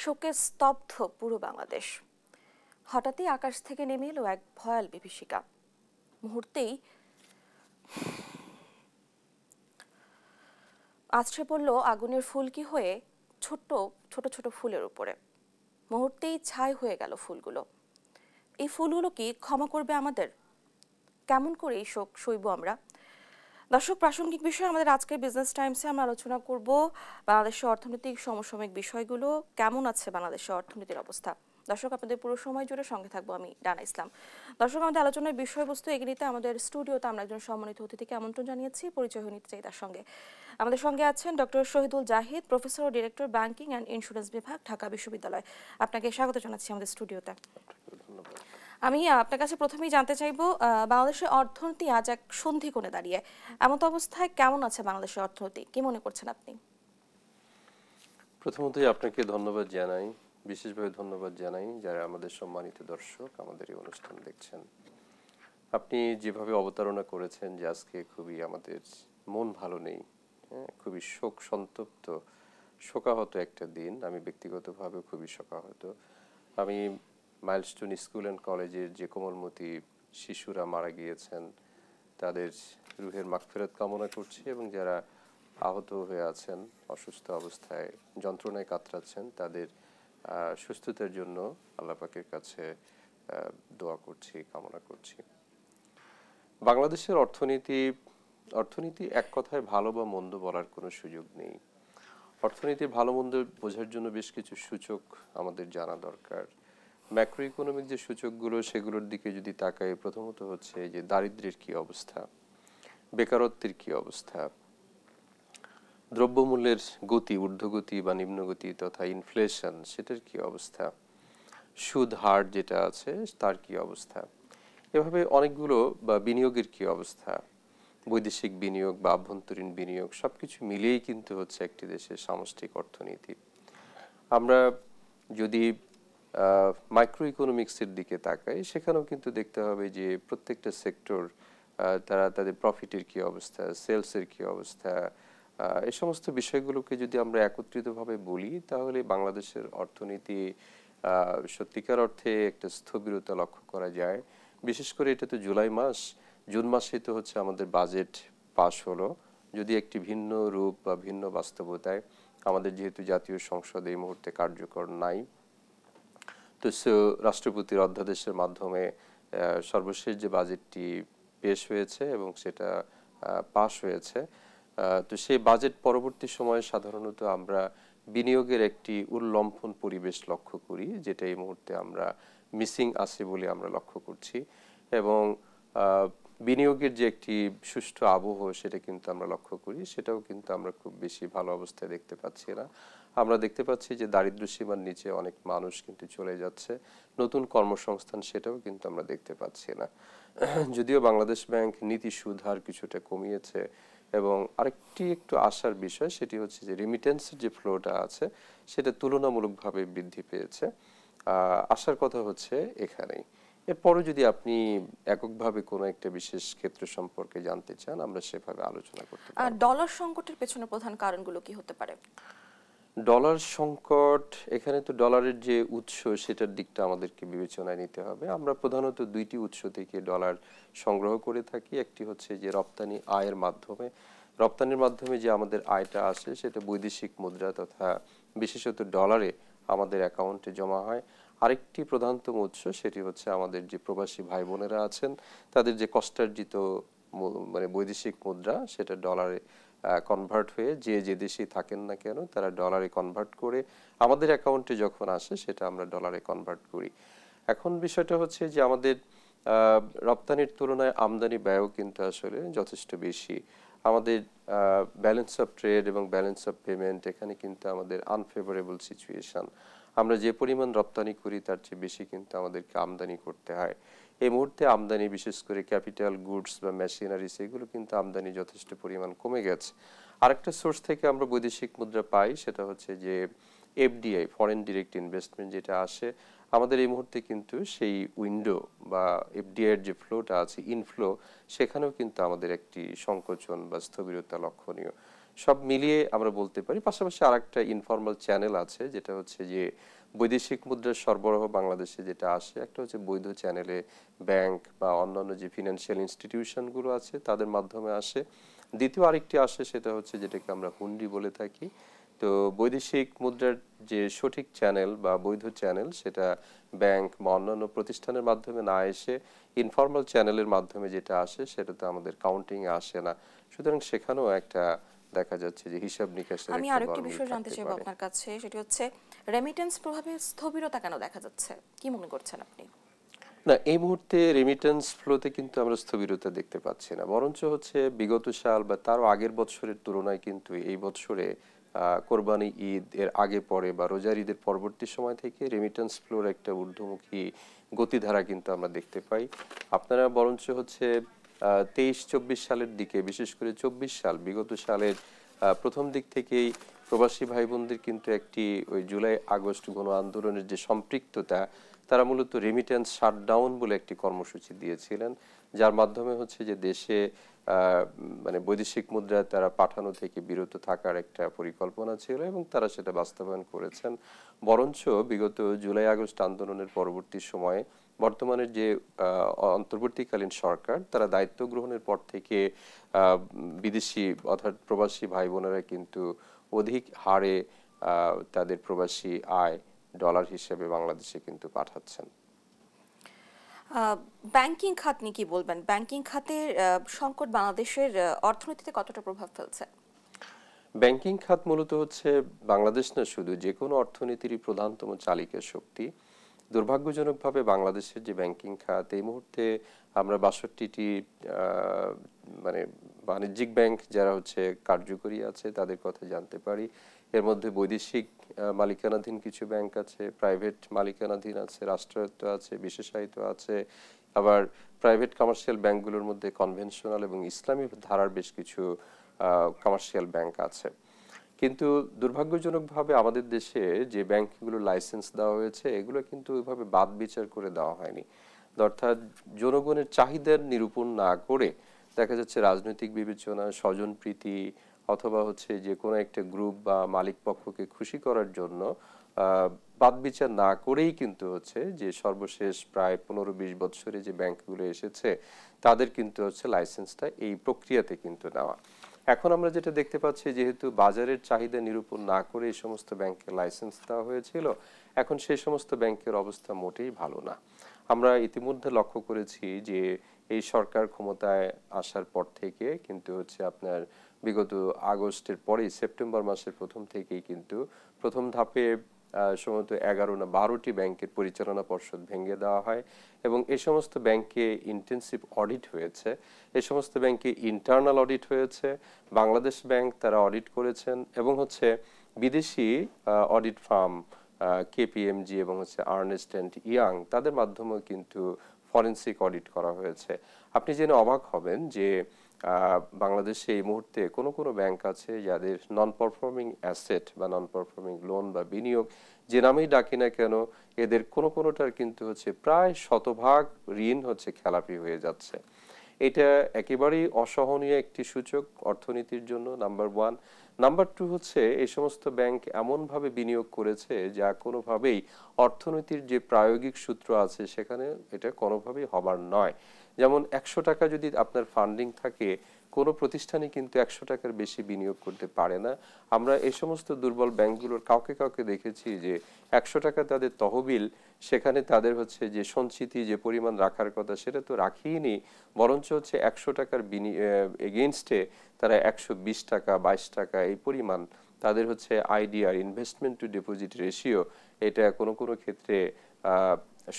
শোকে স্তব্ধ পুরো বাংলাদেশ। হঠাৎই আকাশ থেকে নেমে এলো এক ভয়াল বিভীষিকা। মুহূর্তেই আছড়ে পড়ল আগুনের ফুলকি হয়ে ছোট ছোট ছোট ফুলের উপরে। মুহূর্তেই ছাই হয়ে গেল ফুলগুলো। এই ফুলগুলো কি ক্ষমা করবে আমাদের? কেমন করে এই শোক সইব আমরা? দর্শক, প্রাসঙ্গিক বিষয়ে আমাদের আজকের বিজনেস টাইমসে আমরা আলোচনা করব বাংলাদেশের অর্থনৈতিক সমসাময়িক বিষয়গুলো। কেমন আছে বাংলাদেশের অর্থনীতির অবস্থা? দর্শক, আপনাদের পুরো সময় জুড়ে সঙ্গে থাকবো আমি ডানা ইসলাম। দর্শক, আমাদের আলোচনার বিষয়বস্তু এগিয়ে নিতে আমাদের স্টুডিওতে আমরা একজন সম্মানিত অতিথিকে আমন্ত্রণ জানিয়েছি। পরিচয় হয়ে নিতে চাই তার সঙ্গে। আমাদের সঙ্গে আছেন ডক্টর শহীদুল জাহিদ, প্রফেসর ও ডিরেক্টর ব্যাংকিং অ্যান্ড ইন্স্যুরেন্স বিভাগ, ঢাকা বিশ্ববিদ্যালয়। আপনাকে স্বাগত জানাচ্ছি আমাদের স্টুডিওতে। আমি আপনার কাছে প্রথমেই জানতে চাইবো, বাংলাদেশের অর্থনীতি আজ এক সন্ধিকোণে দাঁড়িয়ে। এমন অবস্থায় কেমন আছে বাংলাদেশের অর্থনীতি, কি মনে করছেন আপনি? প্রথমতই আপনাকে ধন্যবাদ জানাই, বিশেষভাবে ধন্যবাদ জানাই যারা আমাদের সম্মানিত দর্শক আমাদের এই অনুষ্ঠান দেখছেন। আপনি যেভাবে অবতারণা করেছেন যে আজকে খুবই আমাদের মন ভালো নেই, খুবই শোক সন্তপ্ত শোকাহত একটা দিন। আমি ব্যক্তিগতভাবে খুবই শোকাহত। আমি মাইলস্টোন স্কুল অ্যান্ড কলেজের যে কোমলমতি শিশুরা মারা গিয়েছেন তাদের রুহের মাগফিরাত কামনা করছি, এবং যারা আহত হয়ে আছেন, অসুস্থ অবস্থায় যন্ত্রণায় কাতরাচ্ছেন, তাদের সুস্থতার জন্য আল্লাহ পাকের কাছে দোয়া করছি, কামনা করছি। বাংলাদেশের অর্থনীতি এক কথায় ভালো বা মন্দ বলার কোনো সুযোগ নেই। অর্থনীতি ভালো মন্দ বোঝার জন্য বেশ কিছু সূচক আমাদের জানা দরকার। ম্যাক্রো ইকোনমিক যে সূচকগুলো, সেগুলোর দিকে যদি তাকাই, প্রথমত হচ্ছে যে দারিদ্র্যের কি অবস্থা, বেকারত্বের কি অবস্থা, দ্রব্যমূল্যের গতি, ঊর্ধ্বগতি বা নিম্নগতি তথা ইনফ্লেশন, সেটার কি অবস্থা, সুদ হার যেটা আছে তার কি অবস্থা, এভাবে অনেকগুলো, বা বিনিয়োগের কি অবস্থা, বৈদেশিক বিনিয়োগ বা আভ্যন্তরীণ বিনিয়োগ, সবকিছু মিলিয়েই কিন্তু হচ্ছে একটি দেশের সামষ্টিক অর্থনীতি। আমরা যদি মাইক্রো ইকোনমিক্সের দিকে তাকাই, সেখানেও কিন্তু দেখতে হবে যে প্রত্যেকটা সেক্টর তারা তাদের প্রফিটের কি অবস্থা, সেলসের কি অবস্থা, এই সমস্ত বিষয়গুলোকে যদি আমরা একত্রিতভাবে বলি, তাহলে বাংলাদেশের অর্থনীতি সত্যিকার অর্থে একটা স্থবিরতা লক্ষ্য করা যায়। বিশেষ করে এটা তো জুলাই মাস, জুন মাসে তো হচ্ছে আমাদের বাজেট পাশ হলো, যদি একটি ভিন্ন রূপ বা ভিন্ন বাস্তবতায়। আমাদের যেহেতু জাতীয় সংসদ এই মুহূর্তে কার্যকর নাই, তো রাষ্ট্রপতির অধ্যাদেশের মাধ্যমে সর্বশেষ যে বাজেটটি পেশ হয়েছে এবং সেটা পাশ হয়েছে, তো সেই বাজেট পরবর্তী সময়ে সাধারণত আমরা বিনিয়োগের একটি উল্লম্ফন পরিবেশ লক্ষ্য করি, যেটা এই মুহূর্তে আমরা মিসিং আছে বলে আমরা লক্ষ্য করছি। এবং বিনিয়োগের যে একটি সুষ্ঠু আবহ, সেটা কিন্তু আমরা লক্ষ্য করি, সেটাও কিন্তু আমরা খুব বেশি ভালো অবস্থায় দেখতে পাচ্ছি না। আমরা দেখতে পাচ্ছি যে দারিদ্র্য সীমার নিচে অনেক মানুষ কিন্তু চলে যাচ্ছে, নতুন কর্মসংস্থান সেটাও কিন্তু আমরা দেখতে পাচ্ছি না। যদিও বাংলাদেশ ব্যাংক নীতি সুদ হার কিছুটা কমিয়েছে, এবং আরেকটি একটু আশার বিষয় সেটি হচ্ছে যে রেমিটেন্সের যে ফ্লোটা আছে সেটা তুলনামূলকভাবে বৃদ্ধি পেয়েছে। আশার কথা হচ্ছে এখানেই। এরপরও যদি আপনি এককভাবে কোনো একটা বিশেষ ক্ষেত্র সম্পর্কে জানতে চান, আমরা সেভাবে আলোচনা করতে পারি। ডলার সংকটের পেছনে প্রধান কারণগুলো কি হতে পারে? ডলার সংকট, এখানে তো ডলারের যে উৎস সেটার দিকটা আমাদেরকে বিবেচনায় নিতে হবে। আমরা প্রধানত দুইটি উৎস থেকে ডলার সংগ্রহ করে থাকি। একটি হচ্ছে যে রপ্তানি আয়ের মাধ্যমে, রপ্তানির মাধ্যমে যে আমাদের আয়টা আসে সেটা বৈদেশিক মুদ্রা তথা বিশেষত ডলারে আমাদের অ্যাকাউন্টে জমা হয়। আরেকটি প্রধানতম উৎস সেটি হচ্ছে আমাদের যে প্রবাসী ভাই বোনেরা আছেন, তাদের যে কষ্টার্জিত মানে বৈদেশিক মুদ্রা, সেটা ডলারে কনভার্ট হয়ে যে দেশেই থাকেন না কেন তারা ডলারে কনভার্ট করে আমাদের অ্যাকাউন্টে যখন আসে সেটা আমরা ডলারে কনভার্ট করি। এখন বিষয়টা হচ্ছে যে আমাদের রপ্তানির তুলনায় আমদানি ব্যয়ও কিন্তু আসলে যথেষ্ট বেশি। আমাদের ব্যালেন্স অফ ট্রেড এবং ব্যালেন্স অফ পেমেন্ট, এখানে কিন্তু আমাদের আনফেভারেবল সিচুয়েশন। আমরা যে পরিমাণ রপ্তানি করি তার চেয়ে বেশি কিন্তু আমাদেরকে আমদানি করতে হয়। এই মুহূর্তে আমদানি, বিশেষ করে ক্যাপিটাল গুডস বা মেশিনারিজ, এগুলো কিন্তু আমদানি যথেষ্ট পরিমাণ কমে গেছে। আরেকটা সোর্স থেকে আমরা বৈদেশিক মুদ্রা পাই, সেটা হচ্ছে যে এফডিআই, ফরেন ডিরেক্ট ইনভেস্টমেন্ট যেটা আসে আমাদের এই মুহূর্তে, কিন্তু সেই উইন্ডো বা এফডিআই এর যে ফ্লোটা আছে, ইনফ্লো, সেখানেও কিন্তু আমাদের একটি সংকোচন বা স্থবিরতা লক্ষণীয়। সব মিলিয়ে আমরা বলতে পারি। পাশাপাশি আরেকটা ইনফর্মাল চ্যানেল আছে, যেটা হচ্ছে যে বৈদেশিক মুদ্রার সরবরাহ বাংলাদেশে যেটা আসে, একটা হচ্ছে বৈধ চ্যানেলে ব্যাংক বা অন্যান্য যে ফিনান্সিয়াল ইনস্টিটিউশনগুলো আছে তাদের মাধ্যমে আসে। দ্বিতীয় আরেকটি আসে, সেটা হচ্ছে যেটাকে আমরা হুন্ডি বলে থাকি। তো বৈদেশিক মুদ্রার যে সঠিক চ্যানেল বা বৈধ চ্যানেল, সেটা ব্যাংক বা অন্যান্য প্রতিষ্ঠানের মাধ্যমে না এসে ইনফর্মাল চ্যানেলের মাধ্যমে যেটা আসে সেটা তো আমাদের কাউন্টিংয়ে আসে না। সুতরাং সেখানেও একটা দেখা যাচ্ছে যে হিসাব নিকাশের আমি একটা আরেকটি গরমিল বিষয় জানতে থাকতে চাইবো পারে। আপনার কাছে, সেটি হচ্ছে রেমিটেন্স প্রভাবে স্থবিরতা কেন দেখা যাচ্ছে, কি মনে করছেন আপনি? না, এই মুহূর্তে রেমিটেন্স ফ্লোতে কিন্তু আমরা স্থবিরতা দেখতে পাচ্ছি না, বরঞ্চ হচ্ছে বিগত সাল বা তারও আগের বছরের তুলনায় কিন্তু এই বছরে কোরবানি ঈদ এর আগে পরে বা রোজার ঈদের পরবর্তী সময় থেকে রেমিটেন্স ফ্লোর একটা ঊর্ধ্বমুখী গতিধারা কিন্তু আমরা দেখতে পাই। আপনারা বরঞ্চ হচ্ছে 23-24 সালের দিকে, বিশেষ করে 24 সাল, বিগত সালের প্রথম দিক থেকেই প্রবাসী ভাই বোনদের কিন্তু একটি ওই জুলাই আগস্ট গণ আন্দোলনের যে সম্পৃক্ততা, তারা মূলত রেমিটেন্স শাটডাউন বলে একটি কর্মসূচি দিয়েছিলেন, যার মাধ্যমে হচ্ছে যে দেশে মানে বৈদেশিক মুদ্রা তারা পাঠানো থেকে বিরত থাকার একটা পরিকল্পনা ছিল এবং তারা সেটা বাস্তবায়ন করেছেন। বরঞ্চ বিগত জুলাই আগস্ট আন্দোলনের পরবর্তী সময়ে বর্তমানের যে অন্তর্বর্তীকালীন সরকার, তারা দায়িত্ব গ্রহণের পর থেকে বিদেশি অর্থাৎ প্রবাসী ভাই বোনেরা কিন্তু অধিক হারে তাদের প্রবাসী আয় ডলার হিসেবে বাংলাদেশে কিন্তু পাঠাচ্ছেন। ব্যাংকিং খাত নিয়ে কি বলবেন? ব্যাংকিং খাতের সংকট বাংলাদেশের অর্থনীতিতে কতটা প্রভাব ফেলছে? ব্যাংকিং খাত মূলত হচ্ছে বাংলাদেশ না, শুধু যে কোনো অর্থনীতিরই প্রধানতম চালিকা শক্তি। দুর্ভাগ্যজনকভাবে বাংলাদেশের যে ব্যাংকিং খাত, এই মুহূর্তে আমরা 62টি মানে বাণিজ্যিক ব্যাংক যারা হচ্ছে কার্যকরী আছে তাদের কথা জানতে পারি। এর মধ্যে বৈদেশিক মালিকানাধীন কিছু ব্যাংক আছে, প্রাইভেট মালিকানাধীন আছে, রাষ্ট্রায়ত্ত আছে, বিশেষায়িত আছে, আবার প্রাইভেট কমার্শিয়াল ব্যাংকগুলোর মধ্যে কনভেনশনাল এবং ইসলামী ধারার বেশ কিছু কমার্শিয়াল ব্যাংক আছে। কিন্তু দুর্ভাগ্যজনকভাবে আমাদের দেশে যে ব্যাংকগুলো লাইসেন্স দেওয়া হয়েছে, এগুলো কিন্তু ওইভাবে বাদ বিচার করে দেওয়া হয়নি। অর্থাৎ জনগণের চাহিদার নিরূপণ না করে দেখা যাচ্ছে রাজনৈতিক বিবেচনা, স্বজনপ্রীতি অথবা হচ্ছে যে কোনো একটা গ্রুপ বা মালিক পক্ষকে খুশি করার জন্য বাদ বিচার না করেই কিন্তু হচ্ছে যে সর্বশেষ প্রায় 15-20 বছরে যে ব্যাংকগুলো এসেছে তাদের কিন্তু হচ্ছে লাইসেন্সটা এই প্রক্রিয়াতে কিন্তু নেওয়া। এখন আমরা যেটা দেখতে পাচ্ছি, যেহেতু বাজারের চাহিদা নিরূপণ না করে এই সমস্ত ব্যাংকের লাইসেন্স দেওয়া হয়েছিল, এখন সেই সমস্ত ব্যাংকের অবস্থা মোটেই ভালো না। আমরা ইতিমধ্যে লক্ষ্য করেছি যে এই সরকার ক্ষমতায় আসার পর থেকে কিন্তু হচ্ছে আপনার বিগত আগস্টের পরেই সেপ্টেম্বর মাসের প্রথম থেকেই কিন্তু প্রথম ধাপে সম্ভবত 11 না 12টি ব্যাংকের পরিচালনা পর্ষদ ভেঙে দেওয়া হয় এবং এই সমস্ত ব্যাংকে ইন্টেন্সিভ অডিট হয়েছে। এই সমস্ত ব্যাংকে ইন্টারনাল অডিট হয়েছে, বাংলাদেশ ব্যাংক তারা অডিট করেছেন এবং হচ্ছে বিদেশি অডিট ফার্ম কেপিএমজি এবং হচ্ছে আর্নেস্ট অ্যান্ড ইয়াং তাদের মাধ্যমেও কিন্তু ফরেনসিক অডিট করা হয়েছে। আপনি জেনে অবাক হবেন যে বাংলাদেশে এই মুহূর্তে কোনো কোনো ব্যাংক আছে যাদের নন পারফর্মিং অ্যাসেট বা নন পারফর্মিং লোন বা বিনিয়োগ যে নামেই ডাকি না কেন, এদের কোনো কোনোটার কিন্তু হচ্ছে প্রায় শতভাগ ঋণ হচ্ছে খেলাপি হয়ে যাচ্ছে। এটা একেবারেই অসহনীয় একটি সূচক অর্থনীতির জন্য, নাম্বার ওয়ান। নাম্বার টু হচ্ছে এই সমস্ত ব্যাংক এমনভাবে বিনিয়োগ করেছে যা কোনোভাবেই অর্থনীতির যে প্রায়োগিক সূত্র আছে সেখানে এটা কোনোভাবেই হবার নয়। যেমন 100 টাকা যদি আপনার ফান্ডিং থাকে, কোনো প্রতিষ্ঠানই কিন্তু 100 টাকার বেশি বিনিয়োগ করতে পারে না। আমরা এই সমস্ত দুর্বল ব্যাংকগুলোর কাউকে কাউকে দেখেছি যে 100 টাকা তাদের তহবিল, সেখানে তাদের হচ্ছে যে সঞ্চিতি যে পরিমাণ রাখার কথা সেটা তো রাখিয়েনি, বরঞ্চ হচ্ছে 100 টাকার এগেইনস্টে তারা 120 টাকা 22 টাকা এই পরিমাণ তাদের হচ্ছে IDR, investment to deposit ratio, এটা কোনো কোনো ক্ষেত্রে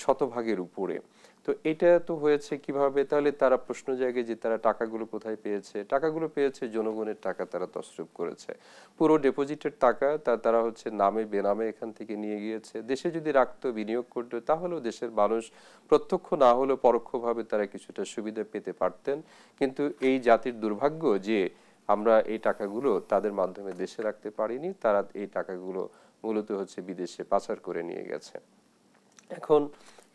শতভাগের উপরে। তো এটা তো হয়েছে কিভাবে? তাহলে তারা প্রশ্ন জাগে যে তারা টাকাগুলো কোথায় পেয়েছে? টাকাগুলো পেয়েছে জনগণের টাকা তারা তছরূপ করেছে। পুরো ডিপোজিটের টাকা তারা হচ্ছে নামে বেনামে এখান থেকে নিয়ে গিয়েছে। দেশে যদি রাখতো, বিনিয়োগ করতো, তাহলেও দেশের মানুষ প্রত্যক্ষ না হলেও পরোক্ষভাবে তারা কিছুটা সুবিধা পেতে পারতেন। কিন্তু এই জাতির দুর্ভাগ্য যে আমরা এই টাকাগুলো তাদের মাধ্যমে দেশে রাখতে পারিনি, তারা এই টাকাগুলো মূলত হচ্ছে বিদেশে পাচার করে নিয়ে গেছে। এখন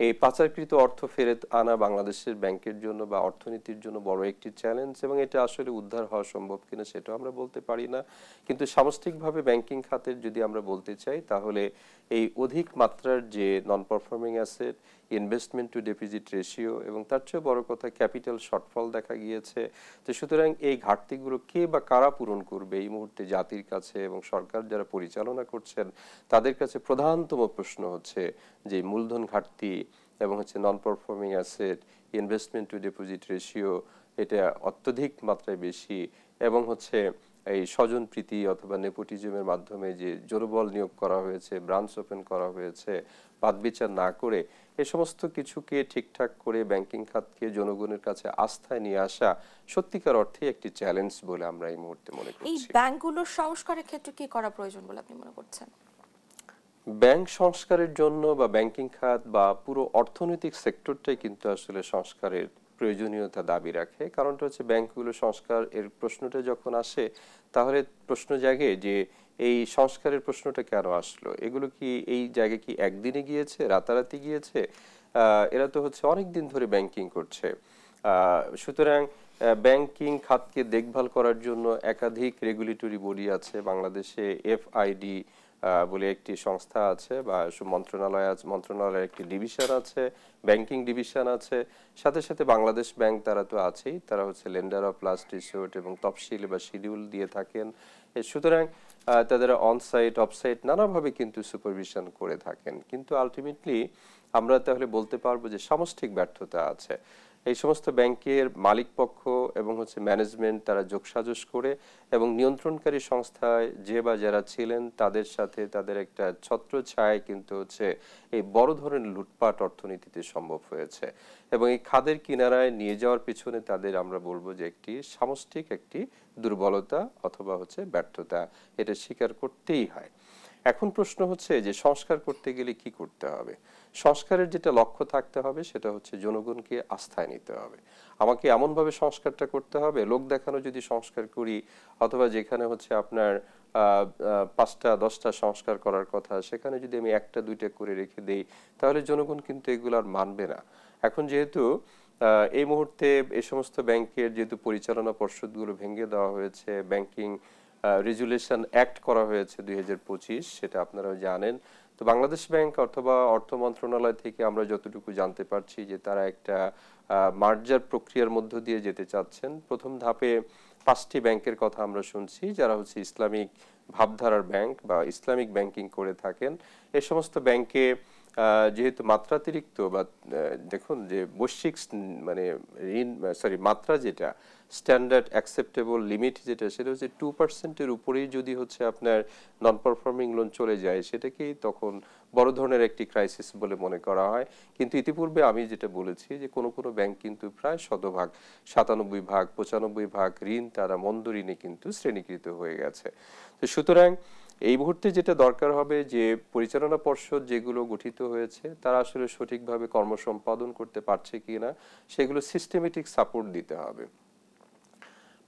এই পাচারকৃত অর্থ ফেরত আনা বাংলাদেশের ব্যাংকের জন্য বা অর্থনীতির জন্য বড় একটি চ্যালেঞ্জ এবং এটা আসলে উদ্ধার হওয়া সম্ভব কিনা সেটাও আমরা বলতে পারি না। কিন্তু সামষ্টিকভাবে ব্যাংকিং খাতের যদি আমরা বলতে চাই, তাহলে এই অধিক মাত্রার যে non performing asset, investment to deposit ratio এবং তার চেয়ে বড় কথা ক্যাপিটাল শর্টফল দেখা গিয়েছে। তো সুতরাং এই ঘাটতিগুলো কে বা কারা পূরণ করবে এই মুহূর্তে জাতির কাছে এবং সরকার যারা পরিচালনা করছেন তাদের কাছে প্রধানতম প্রশ্ন হচ্ছে যে মূলধন ঘাটতি এবং হচ্ছে non performing asset, investment to deposit ratio এটা অত্যধিক মাত্রায় বেশি এবং হচ্ছে এই স্বজন প্রীতি অথবা নেপোটিজমের মাধ্যমে যে জনবল নিয়োগ করা হয়েছে, ব্রাঞ্চ ওপেন করা হয়েছে বাদ-বিচার না করে এই সমস্ত কিছুকে ঠিকঠাক করে ব্যাংকিং খাতকে জনগণের কাছে আস্থায় নিয়ে আসা সত্যিকার অর্থে একটি চ্যালেঞ্জ বলে আমরা এই মুহূর্তে মনে এই করছি। ব্যাংকগুলোর সংস্কারের ক্ষেত্রে কি করা প্রয়োজন বলে আপনি মনে করছেন? ব্যাংক সংস্কারের জন্য বা ব্যাংকিং খাত বা পুরো অর্থনৈতিক সেক্টরটাই কিন্তু আসলে সংস্কারের প্রয়োজনীয়তা দাবি রাখে। কারণটা হচ্ছে ব্যাংকগুলো সংস্কার এর প্রশ্নটা যখন আসে তাহলে প্রশ্ন জাগে যে এই সংস্কারের প্রশ্নটা কেন আসলো, এগুলো কি এই জায়গায় কি একদিনে গিয়েছে, রাতারাতি গিয়েছে? এরা তো হচ্ছে অনেক দিন ধরে ব্যাংকিং করছে। সুতরাং ব্যাংকিং খাতকে দেখভাল করার জন্য একাধিক রেগুলেটরি বডি আছে। বাংলাদেশে এফআইডি বলে একটি সংস্থা আছে বা মন্ত্রণালয়ের একটি ডিভিশন আছে, ব্যাংকিং ডিভিশন আছে, সাথে সাথে বাংলাদেশ ব্যাংক তারা তো আছেই, তারা হচ্ছে লেন্ডার অফ লাস্ট রিসোর্ট এবং তফসিল বা শিডিউল দিয়ে থাকেন। সুতরাং তাদের অনসাইট অফসাইট নানাভাবে কিন্তু সুপারভিশন করে থাকেন, কিন্তু আলটিমেটলি আমরা তাহলে বলতে পারবো যে সামষ্টিক ব্যর্থতা আছে। এই সমস্ত ব্যাংকের মালিক পক্ষ এবং হচ্ছে ম্যানেজমেন্ট তারা যোগসাজশ করে এবং নিয়ন্ত্রণকারী সংস্থায় যে বা যারা ছিলেন তাদের সাথে তাদের একটা ছত্রছায়ায় কিন্তু হচ্ছে এই বড় ধরনের লুটপাট অর্থনীতিতে সম্ভব হয়েছে এবং এই খাদের কিনারায় নিয়ে যাওয়ার পিছনে তাদের আমরা বলবো যে একটি সামষ্টিক একটি দুর্বলতা অথবা হচ্ছে ব্যর্থতা, এটা স্বীকার করতেই হয়। এখন প্রশ্ন হচ্ছে যে সংস্কার করতে গেলে কি করতে হবে। সংস্কারের যেটা লক্ষ্য থাকতে হবে সেটা হচ্ছে জনগণকে আস্থায় নিতে হবে। আমাকে এমনভাবে সংস্কারটা করতে হবে, লোক দেখানো যদি সংস্কার করি অথবা যেখানে হচ্ছে আপনার 5টা 10টা সংস্কার করার কথা সেখানে যদি আমি 1টা 2টা করে রেখে দেই তাহলে জনগণ কিন্তু এগুলো আর মানবে না। এখন যেহেতু এই মুহূর্তে এই সমস্ত ব্যাংকের যেহেতু পরিচালনা পর্ষদগুলো ভেঙে দেওয়া হয়েছে, ব্যাংকিং রেজুলেশন অ্যাক্ট করা হয়েছে 2025, সেটা আপনারাও জানেন। তো বাংলাদেশ ব্যাংক অথবা অর্থ মন্ত্রণালয় থেকে আমরা যতটুকু জানতে পারছি যে তারা একটা মার্জার প্রক্রিয়ার মধ্য দিয়ে যেতে চাচ্ছেন। প্রথম ধাপে 5টি ব্যাংকের কথা আমরা শুনছি যারা হচ্ছে ইসলামিক ভাবধারার ব্যাংক বা ইসলামিক ব্যাংকিং করে থাকেন। এই সমস্ত ব্যাংকে যেহেতু মাত্রাতিরিক্ত বা দেখুন যে বৈশ্বিক মানে ঋণ মাত্রা যেটা স্ট্যান্ডার্ড অ্যাকসেপ্টেবল লিমিট যেটা সেটা হচ্ছে 2%-এর উপরেই যদি হচ্ছে আপনার নন পারফর্মিং লোন চলে যায় সেটাকেই তখন বড় ধরনের একটি ক্রাইসিস বলে মনে করা হয়। কিন্তু ইতিপূর্বে আমি যেটা বলেছি যে কোনো কোনো ব্যাংক কিন্তু প্রায় 97% 95% ঋণ তারা মন্দ ঋণে কিন্তু শ্রেণীকৃত হয়ে গেছে। তো সুতরাং এই মুহূর্তে যেটা দরকার হবে যে পরিচালনা পর্ষদ যেগুলো গঠিত হয়েছে তারা আসলে সঠিকভাবে কর্মসম্পাদন করতে পারছে কিনা সেগুলো সিস্টেমেটিক সাপোর্ট দিতে হবে।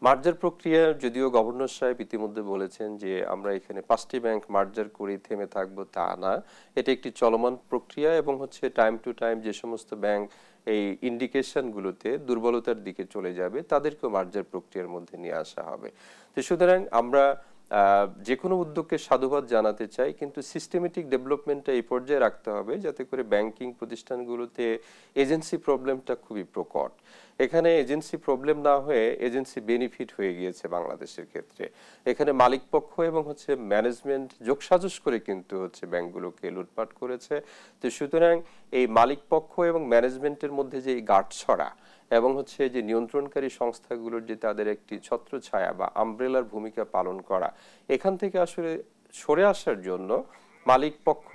মার্জার প্রক্রিয়া যদিও গভর্নর সাহেব ইতিমধ্যে বলেছেন যে আমরা এখানে 5টি ব্যাংক মার্জার করে থেমে থাকবো, তা না, এটা একটি চলমান প্রক্রিয়া এবং হচ্ছে টাইম টু টাইম যে সমস্ত ব্যাংক এই ইন্ডিকেশনগুলোতে দুর্বলতার দিকে চলে যাবে তাদেরকেও মার্জার প্রক্রিয়ার মধ্যে নিয়ে আসা হবে। তো সুতরাং আমরা যে কোনো উদ্যোগকে সাধুবাদ জানাতে চাই, কিন্তু সিস্টেমেটিক ডেভেলপমেন্টটা এই পর্যায়ে রাখতে হবে যাতে করে ব্যাংকিং প্রতিষ্ঠানগুলোতে এজেন্সি প্রবলেমটা খুবই প্রকট। এখানে এজেন্সি প্রবলেম না হয়ে এজেন্সি বেনিফিট হয়ে গিয়েছে বাংলাদেশের ক্ষেত্রে। এখানে মালিক পক্ষ এবং হচ্ছে ম্যানেজমেন্ট যোগসাজশ করে কিন্তু হচ্ছে ব্যাংকগুলোকে লুটপাট করেছে। তো সুতরাং এই মালিক পক্ষ এবং ম্যানেজমেন্টের মধ্যে যে গাঁটছড়া এবং হচ্ছে যে নিয়ন্ত্রণকারী সংস্থাগুলোর যে তাদের একটি ছত্রছায়া বা আমব্রেলার ভূমিকা পালন করা, এখান থেকে আসলে সরে আসার জন্য মালিক পক্ষ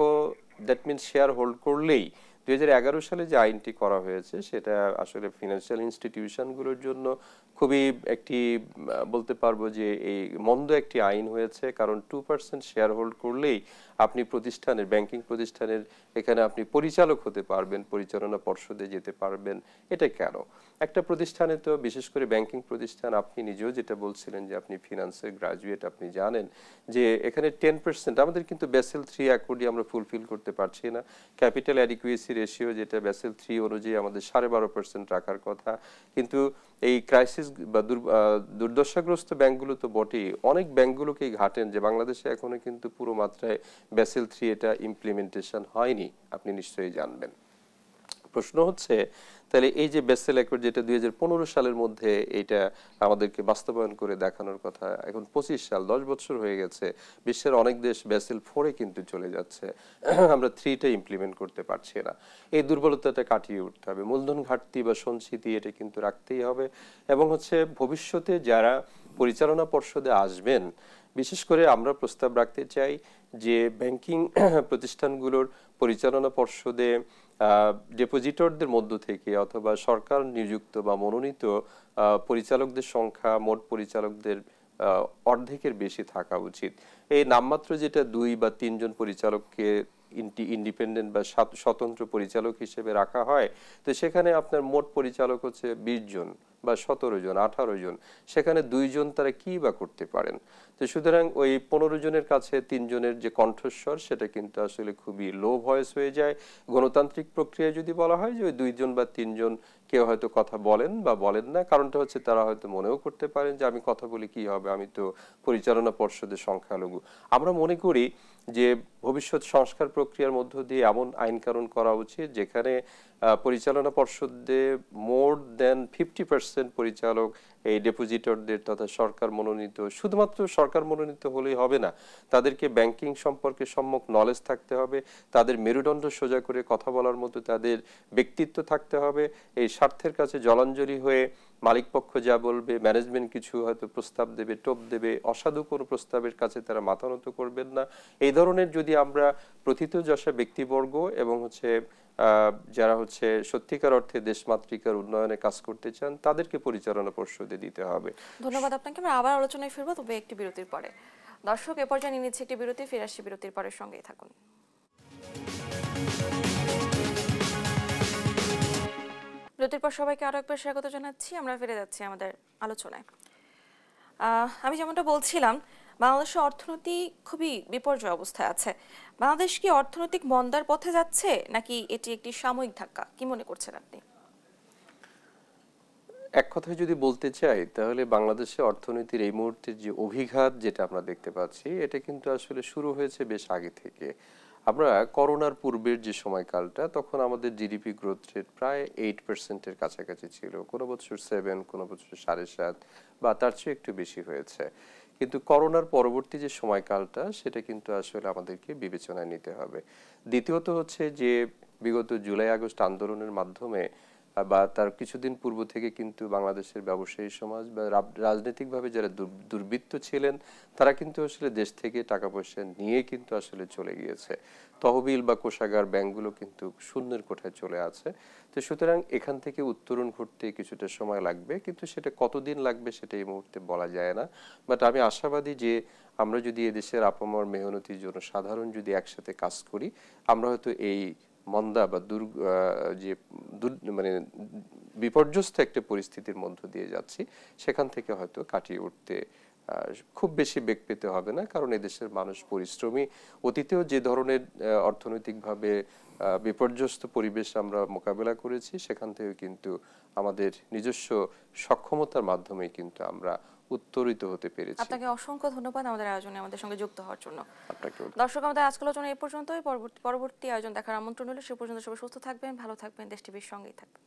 দ্যাট মিনস শেয়ার হোল্ড করলেই 2011 সালে যে আইনটি করা হয়েছে সেটা আসলে ফিনান্সিয়াল ইনস্টিটিউশনগুলোর জন্য খুবই একটি বলতে পারবো যে এই মন্দ একটি আইন হয়েছে। কারণ 2% শেয়ার হোল্ড করলেই আপনি প্রতিষ্ঠানের ব্যাংকিং প্রতিষ্ঠানের এখানে আপনি পরিচালক হতে পারবেন, পরিচালনা পর্ষদে যেতে পারবেন। এটা কেন? একটা প্রতিষ্ঠানে তো বিশেষ করে ব্যাংকিং প্রতিষ্ঠান, আপনি নিজেও যেটা বলছিলেন যে আপনি ফিনান্সের গ্রাজুয়েট, আপনি জানেন যে এখানে 10% আমাদের কিন্তু বেসেল 3 অ্যাকর্ডই আমরা ফুলফিল করতে পারছি না। ক্যাপিটাল অ্যাডিকুয়েসি সলভেন্সি রেশিও যেটা ব্যাসেল 3 অনুযায়ী আমাদের 12.5% রাখার কথা, কিন্তু এই ক্রাইসিস বা দুর্দশাগ্রস্ত ব্যাংকগুলো তো বটেই, অনেক ব্যাংকগুলোকেই ঘাটেন যে বাংলাদেশে এখনো কিন্তু পুরো মাত্রায় ব্যাসেল 3 এটা ইমপ্লিমেন্টেশন হয়নি, আপনি নিশ্চয়ই জানবেন। প্রশ্ন হচ্ছে তাহলে এই যে ব্যাসেল অ্যাকর্ড যেটা 2015 সালের মধ্যে এটা আমাদেরকে বাস্তবায়ন করে দেখানোর কথা, এখন 25 সাল, 10 বছর হয়ে গেছে, বিশ্বের অনেক দেশ ব্যাসেল 4 এ কিন্তু চলে যাচ্ছে, আমরা 3টা ইমপ্লিমেন্ট করতে পারছি না। এই দুর্বলতাটা কাটিয়ে উঠতে হবে, মূলধন ঘাটতি বা সঞ্চিতি এটা কিন্তু রাখতেই হবে। এবং হচ্ছে ভবিষ্যতে যারা পরিচালনা পর্ষদে আসবেন, বিশেষ করে আমরা প্রস্তাব রাখতে চাই যে ব্যাংকিং প্রতিষ্ঠানগুলোর পরিচালনা পর্ষদে ডিপোজিটরদের মধ্য থেকে অথবা সরকার নিযুক্ত বা মনোনীত পরিচালকদের সংখ্যা মোট পরিচালকদের অর্ধেকের বেশি থাকা উচিত। এই নামমাত্র যেটা 2 বা 3 জন পরিচালককে ইন্ডিপেন্ডেন্ট বা স্বতন্ত্র পরিচালক হিসেবে রাখা হয়, তো সেখানে আপনার মোট পরিচালক হচ্ছে 20 জন বা 17 জন 18 জন, সেখানে 2 জন তারা কি বা করতে পারেন। তো সুতরাং ওই 15 জনের কাছে 3 জনের যে কণ্ঠস্বর সেটা কিন্তু আসলে খুবই লো ভয়েস হয়ে যায়। গণতান্ত্রিক প্রক্রিয়ায় যদি বলা হয় যে ওই 2 জন বা 3 জন কেউ হয়তো কথা বলেন বা বলেন না, কারণটা হচ্ছে তারা হয়তো মনেও করতে পারেন যে আমি কথা বলি কি হবে, আমি তো পরিচালনা পর্ষদের সংখ্যালঘু। আমরা মনে করি যে ভবিষ্যৎ সংস্কার প্রক্রিয়ার মধ্য দিয়ে এমন আইন কানুন করা উচিত যেখানে পরিচালনা পর্ষদে মোর দেন 50% পরিচালক এই ডেপোজিটরদের তথা সরকার মনোনীত। শুধুমাত্র সরকার মনোনীত হলেই হবে না, তাদেরকে ব্যাংকিং সম্পর্কে সম্যক নলেজ থাকতে হবে, তাদের মেরুদণ্ড সোজা করে কথা বলার মতো তাদের ব্যক্তিত্ব থাকতে হবে। এই স্বার্থের কাছে জলাঞ্জলি হয়ে মালিকপক্ষ যা বলবে, ম্যানেজমেন্ট কিছু হয়তো প্রস্তাব দেবে, টোপ দেবে, অসাধু কোনো প্রস্তাবের কাছে তারা মাথা নত করবেন না। এই ধরনের যদি আমরা প্রথিতযশা ব্যক্তিবর্গ এবং হচ্ছে যারা হচ্ছে সত্যিকার অর্থে দেশমাতৃকার উন্নয়নে কাজ করতে চান তাদেরকে পরিচালনা পর্ষদে দিতে হবে। ধন্যবাদ আপনাকে। আমরা আবার আলোচনায় ফিরবো, তবে একটি বিরতির পরে। দর্শক, এ পর্যায়ে নিয়ে নিচ্ছে একটি বিরতি, ফিরে আসছি বিরতির পরে, সঙ্গেই থাকুন। বিরতির পর সবাইকে আরো একবার স্বাগত জানাচ্ছি। আমরা ফিরে যাচ্ছি আমাদের আলোচনায়। আমি যেমনটা বলছিলাম, বাংলাদেশের অর্থনীতি খুবই বিপর্যয় অবস্থায় আছে। বাংলাদেশ কি অর্থনৈতিক মন্দার পথে যাচ্ছে, নাকি এটি একটি সাময়িক ধাক্কা? কি মনে করছেন আপনি? এক কথায় যদি বলতে চাই তাহলে বাংলাদেশে অর্থনীতির এই মুহূর্তের যে অভিঘাত যেটা আমরা দেখতে পাচ্ছি, এটা কিন্তু আসলে শুরু হয়েছে বেশ আগে থেকে। আমরা করোনার পূর্বের যে সময়কালটা, তখন আমাদের জিডিপি গ্রোথ রেট প্রায় 8%-এর কাছাকাছি ছিল, কোনো বছর 7, কোনো বছর 7.5 বা তার চেয়ে একটু বেশি হয়েছে। কিন্তু করোনার পরবর্তী যে সময়কালটা সেটা কিন্তু আসলে আমাদেরকে বিবেচনায় নিতে হবে। দ্বিতীয়ত হচ্ছে যে বিগত জুলাই আগস্ট আন্দোলনের মাধ্যমে বা তার কিছুদিন পূর্ব থেকে কিন্তু বাংলাদেশের ব্যবসায়ী সমাজ বা রাজনৈতিকভাবে যারা দুর্বৃত্ত ছিলেন তারা কিন্তু আসলে দেশ থেকে টাকা পয়সা নিয়ে কিন্তু আসলে চলে গিয়েছে। তহবিল বা কোষাগার ব্যাংকগুলো কিন্তু শূন্যের কোঠায় চলে আছে। তো সুতরাং এখান থেকে উত্তরণ ঘটতে কিছুটা সময় লাগবে, কিন্তু সেটা কতদিন লাগবে সেটা এই মুহূর্তে বলা যায় না। বাট আমি আশাবাদী যে আমরা যদি এদেশের আপামর মেহনতি জনসাধারণ যদি একসাথে কাজ করি, আমরা হয়তো এই মন্দা বা মানে বিপর্যস্ত একটা পরিস্থিতির মধ্য দিয়ে যাচ্ছি, সেখান থেকে হয়তো কাটিয়ে উঠতে খুব বেশি বেগ পেতে হবে না। কারণ এদেশের মানুষ পরিশ্রমী। অতীতেও যে ধরনের অর্থনৈতিকভাবে বিপর্যস্ত পরিবেশ আমরা মোকাবেলা করেছি, সেখান থেকে কিন্তু আমাদের নিজস্ব সক্ষমতার মাধ্যমে কিন্তু আমরা উত্তরিত হতে পেরেছি। আপনাকে অসংখ্য ধন্যবাদ আমাদের আয়োজনে আমাদের সঙ্গে যুক্ত হওয়ার জন্য। আপনাকেও। দর্শক, আমাদের আজকের আলোচনা এই পর্যন্তই। পরবর্তী আয়োজন দেখার আমন্ত্রণ হলো। সে পর্যন্ত সবাই সুস্থ থাকবেন, ভালো থাকবেন, দেশ টিভির সঙ্গেই থাকবেন।